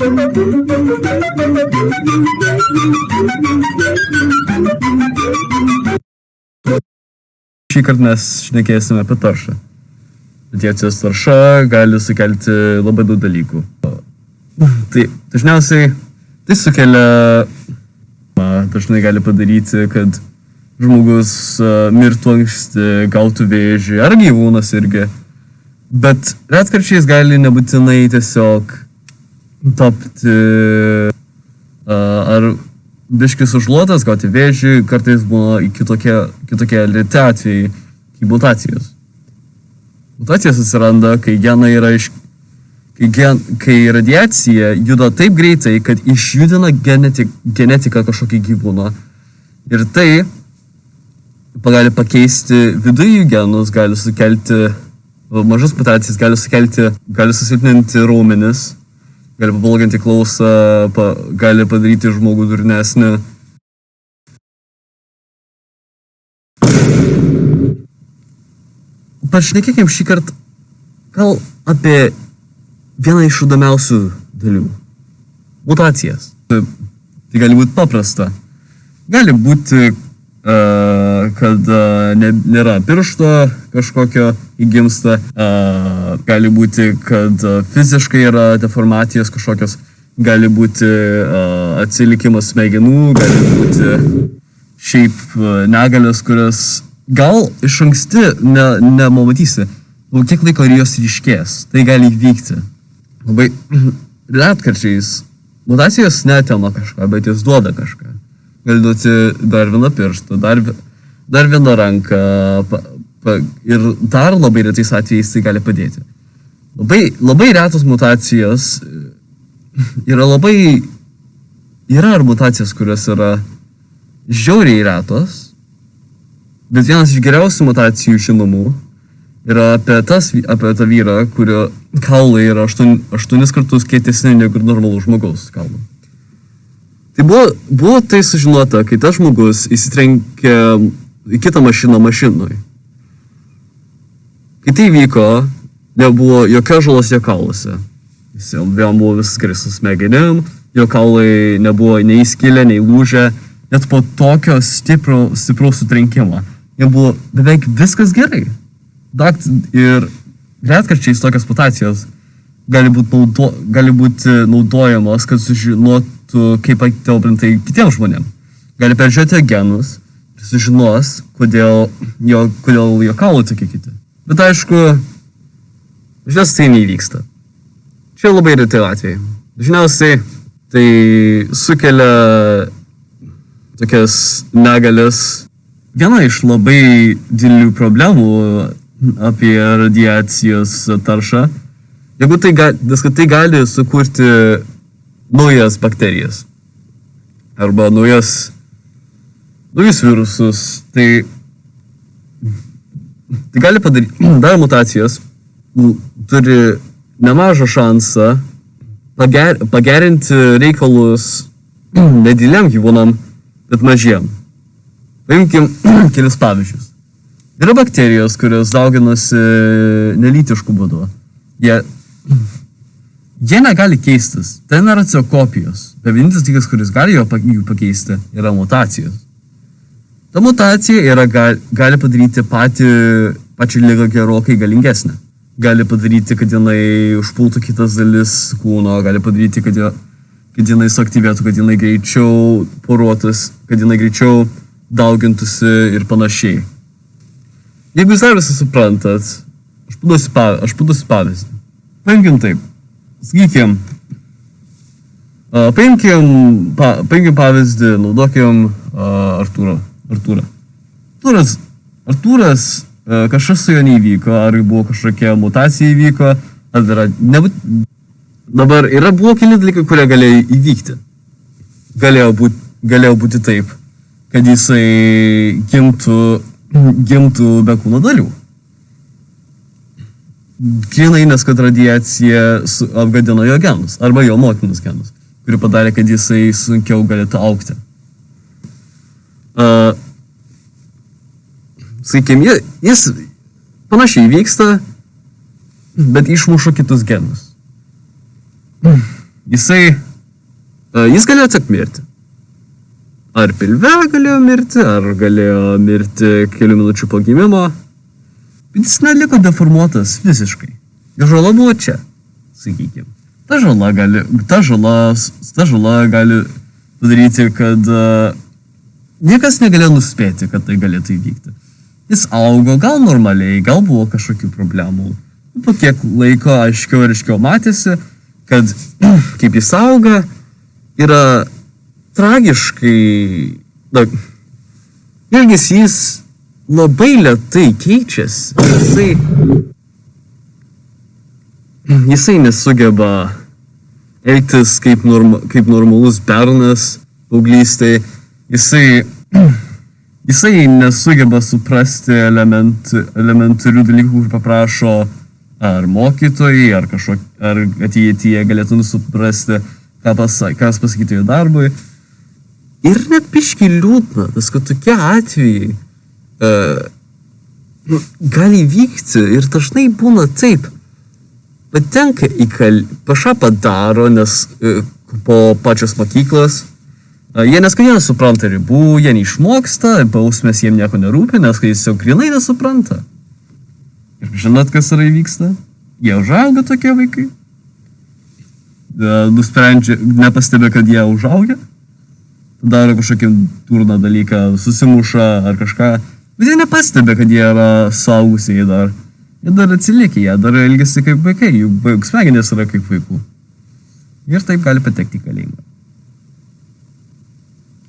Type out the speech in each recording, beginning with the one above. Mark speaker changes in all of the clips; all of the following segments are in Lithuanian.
Speaker 1: Šį kartą mes šnekėsime apie taršą. Radiacijos tarša gali sukelti labai daug dalykų. Tai dažniausiai tai sukelia, dažnai gali padaryti, kad žmogus mirtų anksti, gautų vėžį, ar gyvūnas irgi. Bet retkarčiais gali nebūtinai tiesiog tapti ar biškis užluotas, gauti vėžį, kartais būna kitokie lėti atvejai, kaip mutacijos. Mutacijos atsiranda, kai genai yra kai radiacija juda taip greitai, kad išjudina genetiką kažkokį gyvūną. Ir tai gali pakeisti vidujų genus, gali sukelti mažas mutacijas, gali susilpninti raumenis, gali pabloginti klausą, gali padaryti žmogų durnesnį. Pašnekėkim šį kartą gal apie vieną iš įdomiausių dalių – mutacijas. Tai gali būti paprasta. Gali būti, kad nėra piršto kažkokio įgimsta, gali būti, kad fiziškai yra deformacijos kažkokios, gali būti atsilikimas smegenų, gali būti šiaip negalios, kurias gal iš anksti nemamatysi, kiek laiko ir jos ryškės, tai gali įvykti. Labai retkarčiais mutacijos netema kažką, bet jos duoda kažką. Gali duoti dar vieną pirštą, dar vieną ranką ir dar labai retais atvejais tai gali padėti. Labai retos mutacijos yra mutacijos, kurios yra žiauriai retos, bet vienas iš geriausių mutacijų žinomų yra apie tą vyrą, kurio kaulai yra 8 kartus kietesni negu normalus žmogaus kaulai. Tai buvo tai sužinota, kai tas žmogus įsitrenkė į kitą mašiną mašinoj. Kai tai vyko, nebuvo jokios žalos jo kauluose. Jam buvo viskas gerai su smegenim, jo kaulai nebuvo nei skilę, nei lūžę, net po tokio stipraus sutrenkimo. Jam buvo beveik viskas gerai. Ir retkarčiais tokios mutacijos gali būti naudojamos, kad sužinotų, kaip atitinkamai kitiems žmonėms. Gali peržiūrėti genus ir sužinos, kodėl jo kaulai tokie kiti. Bet aišku, dažniausiai tai neįvyksta. Čia labai retai atvejai. Dažniausiai tai sukelia tokias negalės. Viena iš labai didelių problemų apie radiacijos taršą, jeigu tai gali sukurti naujas bakterijas arba naujus virusus, tai gali padaryti, dar mutacijos turi nemažą šansą pagerinti reikalus nedideliam gyvūnam, bet mažiem. Paimkim kelis pavyzdžius. Yra bakterijos, kurios dauginasi nelytiškų būdu. Jie negali keistis. Tai nėra kopijos. Bet vienintelis dalykas, kuris gali jų pakeisti, yra mutacijos. Ta mutacija gali padaryti pačią ligą gerokai galingesnę. Gali padaryti, kad jinai užpultų kitas dalis kūno, gali padaryti, kad jinai suaktyvėtų, kad jinai greičiau poruotus, kad jinai greičiau daugintųsi ir panašiai. Jeigu jūs dar visi suprantat, aš paduosiu pavyzdį. Paimkim taip. Sakykim, paimkim pavyzdį, naudokim Artūrą. Artūras, kažkas su jo neįvyko, ar buvo kažkokia mutacija įvyko, dabar buvo keli dalykai, kurie galėjo įvykti. Galėjo būti taip, kad jisai gimtų be kūno dalių. Grynai, nes kad radiacija apgadino jo genus, arba jo motinos genus, kuri padarė, kad jisai sunkiau galėtų augti. Sakykim, jis panašiai vyksta, bet išmuša kitus genus. jis galėjo tik mirti. Ar pilve galėjo mirti, ar galėjo mirti kelių minučių po gimimo. Bet jis neliko deformuotas visiškai. Jo žala buvo čia, sakykime. Ta žala gali padaryti, kad niekas negalėjo nuspėti, kad tai galėtų įvykti. Jis augo gal normaliai, gal buvo kažkokių problemų. Po kiek laiko aiškiau ir aiškiau matėsi, kad kaip jis auga, yra tragiškai, elgesys labai lėtai keičiasi. Jisai nesugeba elgtis kaip normalus bernas paauglystėje. Jisai nesugeba suprasti elementarių dalykų, kur paprašo ar mokytojai, ar ateityje galėtų suprasti, kas pasakytų jo darbui. Ir net biškį liūdna, kad tokie atvejai gali vykti ir dažnai būna taip. Patenka į kažką padaro, nes po pačios mokyklos. Jie neskudien supranta ribų, jie neišmoksta, bausmės jiem nieko nerūpi, nes jis jau grinai nesupranta. Ir žinot, kas yra įvyksta? Jie užauga tokie vaikai. Nusprendžia, nepastebė, kad jie užaugia. Daro kažkokį turną dalyką, susimuša ar kažką. Bet jie nepastebė, kad jie yra suaugusiai dar. Jie dar atsilikę, jie dar elgiasi kaip vaikai, jų smegenys yra kaip vaikų. Ir taip gali patekti į kalėjimą.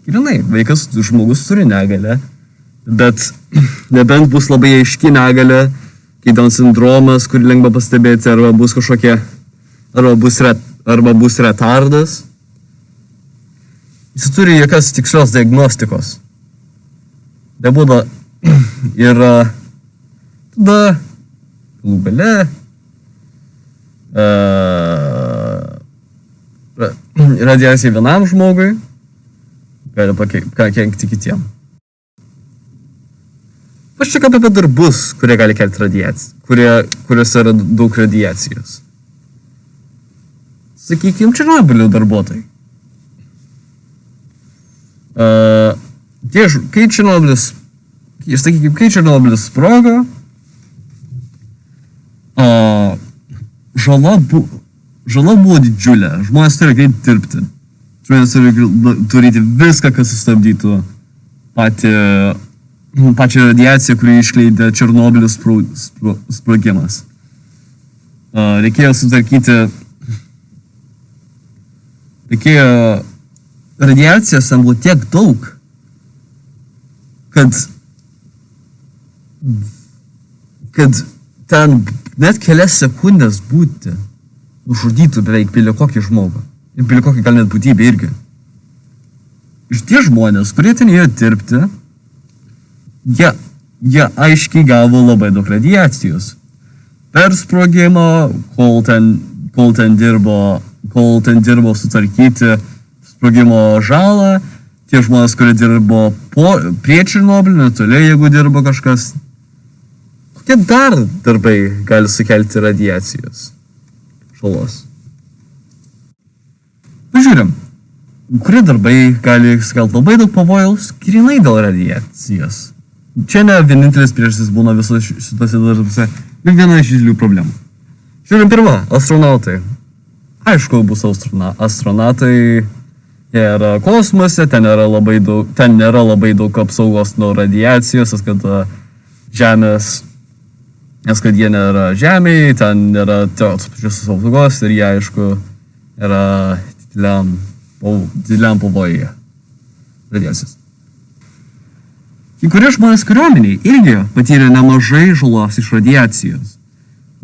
Speaker 1: Grinai, žmogus turi negalę, bet nebent bus labai aiški negalė, kai Down sindromas, kurį lengva pastebėti, arba bus retardas. Jis turi jokios tikslios diagnostikos. Nebūna ir tada galų gale radiacija vienam žmogui gali pakenkti kitiem. Paščiak apie darbus, kurie gali kelti radiaciją, kuriuose yra daug radiacijos. Sakykime, Černobylio darbuotojai. Kai Černobylis sprogo, žala buvo didžiulė. Žmonės turi greit dirbti. Žmonės turi turėti viską, kas sustabdytų pačią radiaciją, kurį išleidė Černobylio sprogimas. Reikėjo sutvarkyti. Radiacijos ten buvo tiek daug, kad ten net kelias sekundės būti nužudytų beveik kokį žmogų. Ir kokį gal net būtybę irgi. Ir tie žmonės, kurie ten ėjo dirbti, jie aiškiai gavo labai daug radiacijos. Per sprogimą, kol ten dirbo sutvarkyti sprogimo žalą, tie žmonės, kurie dirbo prie Černobylio, netoli, jeigu dirbo kažkas. Kokie dar darbai gali sukelti radiacijos žalos? Pažiūrim, kurie darbai gali sukelti labai daug pavojaus, grinai dėl radiacijos. Čia ne vienintelis priežastis būna visos šitose darbuose, ir viena iš didelių problemų. Žiūrim, pirma, astronautai. Aišku, bus astronautai, jie yra kosmose, ten nėra labai daug apsaugos nuo radiacijos, nes kad jie nėra Žemėje, ten nėra tos pačios apsaugos ir jie, aišku, yra dideliam pavojuje radiacijos. Kai kurie žmonės kariuomeniai irgi patyrė nemažai žalos iš radiacijos.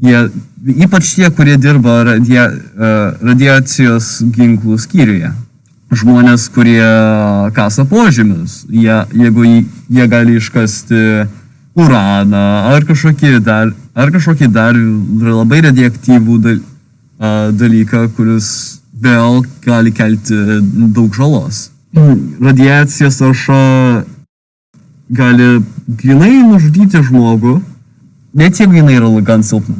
Speaker 1: Ypač tie, kurie dirba radiacijos ginklų skyriuje. Žmonės, kurie kasa požemius, jeigu jie gali iškasti uraną ar kažkokį dar labai radioaktyvų dalyką, kuris vėl gali kelti daug žalos. Radiacijos tarša gali grinai nužudyti žmogų, net jeigu jinai yra gan silpna.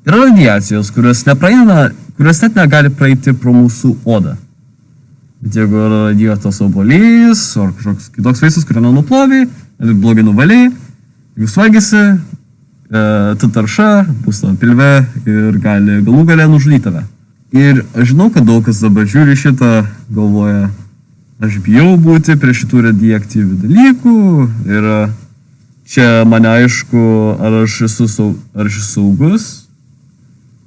Speaker 1: Yra radiacijos, kurios nepraeina kurios net negali praeiti pro mūsų odą. Bet jeigu yra radijuotas obuolys, ar kažkoks kitoks vaistas, kurio nenuplovė, ar blogai nuvalė, jeigu suvalgysi, ta tarša bus tavo pilve ir gali galų gale nužudyti tave. Ir aš žinau, kad daug kas dabar žiūri šitą, galvoja, aš bijau būti prie šitų radioaktyvių dalykų ir čia man aišku, ar aš esu saugus,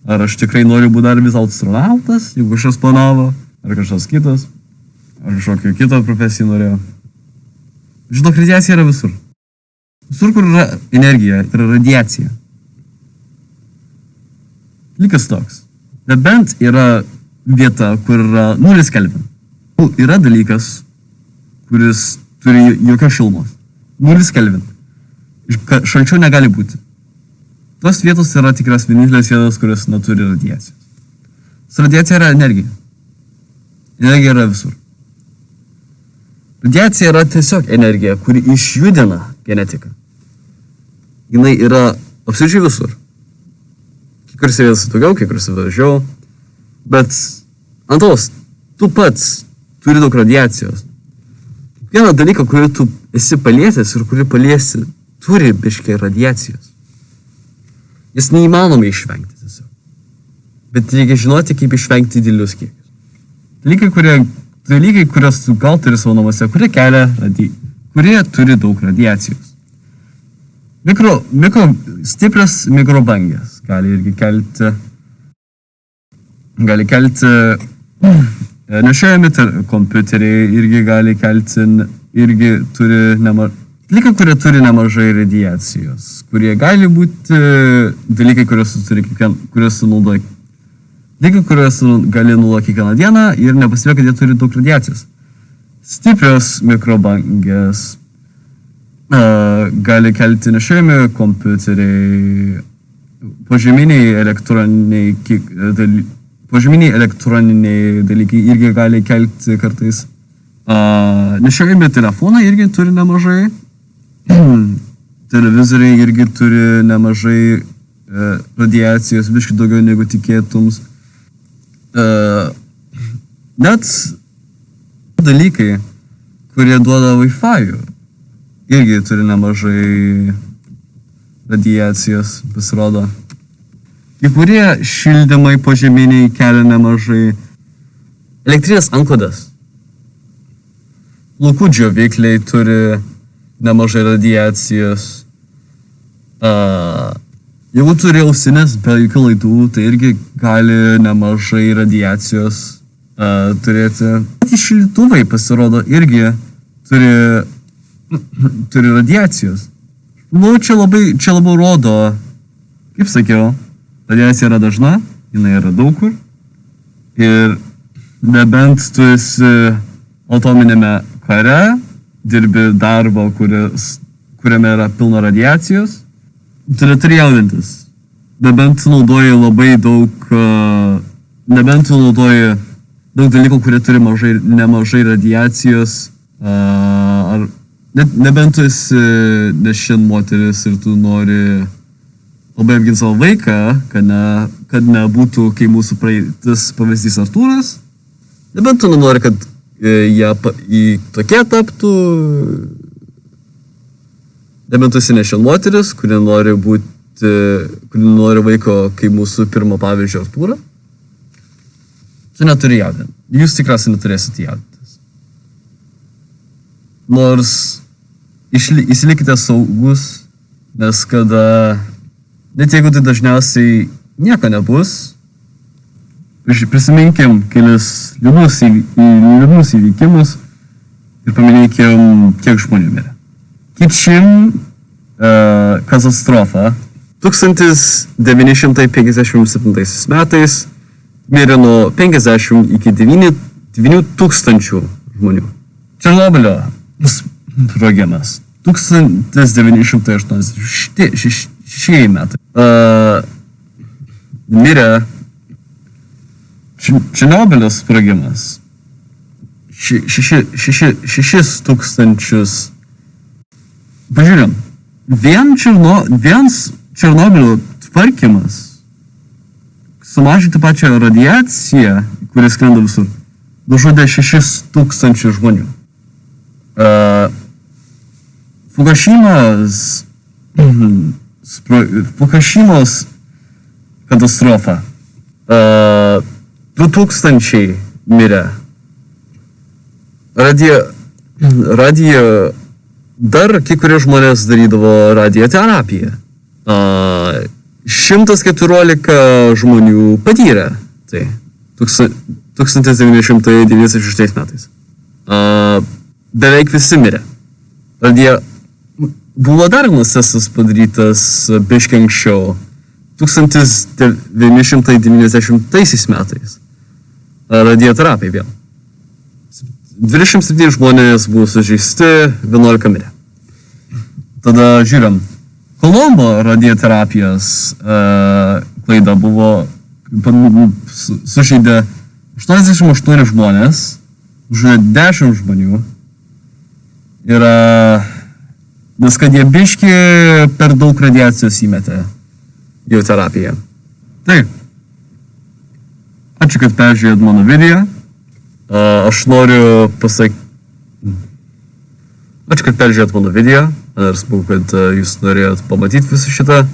Speaker 1: ar aš tikrai noriu būti dar vis astronautas, jeigu kažkas planavo, ar kažkas kitas, ar kažkokią kitą profesiją norėjo. Žinok, radiacija yra visur. Visur, kur yra energija, yra radiacija. Likas toks. Nebent yra vieta, kur yra 0 Kelvin. Yra dalykas, kuris turi jokios šilumos. 0 Kelvin. Šalčiau negali būti. Tos vietos yra tikras vienintelės vietos, kurios neturi radiacijos. Radiacija yra energija. Energija yra visur. Radiacija yra tiesiog energija, kuri išjudina genetiką. Jinai yra absoliučiai visur. Kai kuriuose vietose daugiau, kai kuriuose mažiau. Bet ant tos, tu pats turi daug radiacijos. Vieną dalyką, kurį tu esi palietęs ir kurį paliesi, turi biškai radiacijos. Jis neįmanoma išvengti tiesiog. Bet reikia žinoti, kaip išvengti didelius kiekius. Dalykai, kurios tu gal turi savo namuose, kurie turi daug radiacijos. Stiprios mikrobangės gali irgi kelti nešiojami kompiuteriai, irgi gali kelti, irgi turi dalykai, kurie turi nemažai radiacijos, kurie gali būti dalykai, kuriuos naudoja. Dalykai, kuriuos gali naudoti kiekvieną dieną ir nepastebėti, kad jie turi daug radiacijos. Stiprios mikrobangės gali kelti nešiojami kompiuteriai, požeminiai elektroniniai dalykai irgi gali kelti kartais. Nešiojami telefonai irgi turi nemažai. Televizoriai irgi turi nemažai radiacijos, biškai daugiau negu tikėtums. Net dalykai, kurie duoda Wi-Fi, irgi turi nemažai radiacijos, pasirodo. Kai kurie šildymai požeminiai kelia nemažai. Elektrinės antklodės. Laukų džiovikliai turi nemažai radiacijos. Jeigu turi ausinės be jokių laidų, tai irgi gali nemažai radiacijos turėti. Šildytuvai, pasirodo, irgi turi radiacijos. Čia labiau rodo, kaip sakiau, radiacija yra dažna, jinai yra daug kur. Ir nebent tu esi atominėme kare, dirbi darbą, kuriame yra pilna radiacijos, tu neturi jaudintis. Nebent tu naudoji daug dalykų, kurie turi nemažai radiacijos, ar nebent tu esi nešin moteris ir tu nori labai apginti savo vaiką, kad nebūtų, kai mūsų praeitis pavyzdys Artūras. Nebent tu nenori, kad jie tokie taptų. Nebent tu esi nešin moteris, kuri nori vaiko, kai mūsų pirmo pavyzdžio Artūrą. Tu neturi jaudinti. Jūs tikriausiai neturėsite jaudintis. Nors įsilikite saugus, nes net jeigu tai dažniausiai nieko nebus, prisiminkim kelis liūdnus įvykimus ir paminėkim, kiek žmonių mirė. Kitšim katastrofa 1957 metais mirė nuo 50 iki 9 tūkstančių žmonių. Černobylio sprogimas 1986 metai. Mirė Černobylio sprogimas 6 tūkstančius. Pažiūrėjom, vien Černobylio tvarkymas sumažinti pačią radiaciją, kuris skrenda visur, nužudė 6000 žmonių. Fukushimos katastrofa. 2000 mirė. Dar kai kurie žmonės darydavo radioterapiją. 114 žmonių patyrė tai 1996 metais. Beveik visi mirė. Buvo dar vienas testas padarytas biškį anksčiau, 1990 metais. Radioterapija vėl. 27 žmonės buvo sužeisti, 11 mirė. Tada žiūrim. Kolombo radioterapijos klaida buvo, sužeidė 88 žmonės, žudė 10 žmonių. Nes kad jie biškį per daug radiacijos įmetė jų terapiją. Tai, ačiū, kad peržiūrėjot mano video. Aš noriu Ačiū, kad peržiūrėjot mano video. Ir smagu, kad jūs norėjot pamatyti visą šitą.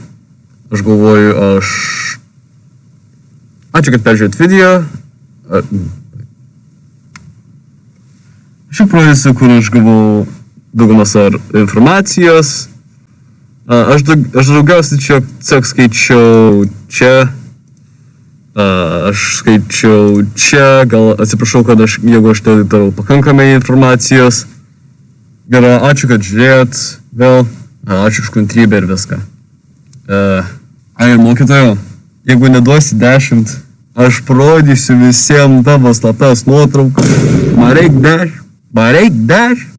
Speaker 1: Aš galvoju, Ačiū, kad peržiūrėjot video. Aš įprodėsiu, kur aš gavau daugumas informacijos. Aš daugiausiai tiesiog skaičiau čia. Aš skaičiau čia, gal atsiprašau, kad jeigu aš nedavau pakankamai informacijos. Gerai, ačiū, kad žiūrėjot vėl. Ačiū už kantrybę ir viską. Ir mokytojau, jeigu neduosi 10, aš parodysiu visiems tavo slaptas nuotraukas. Man reik 10.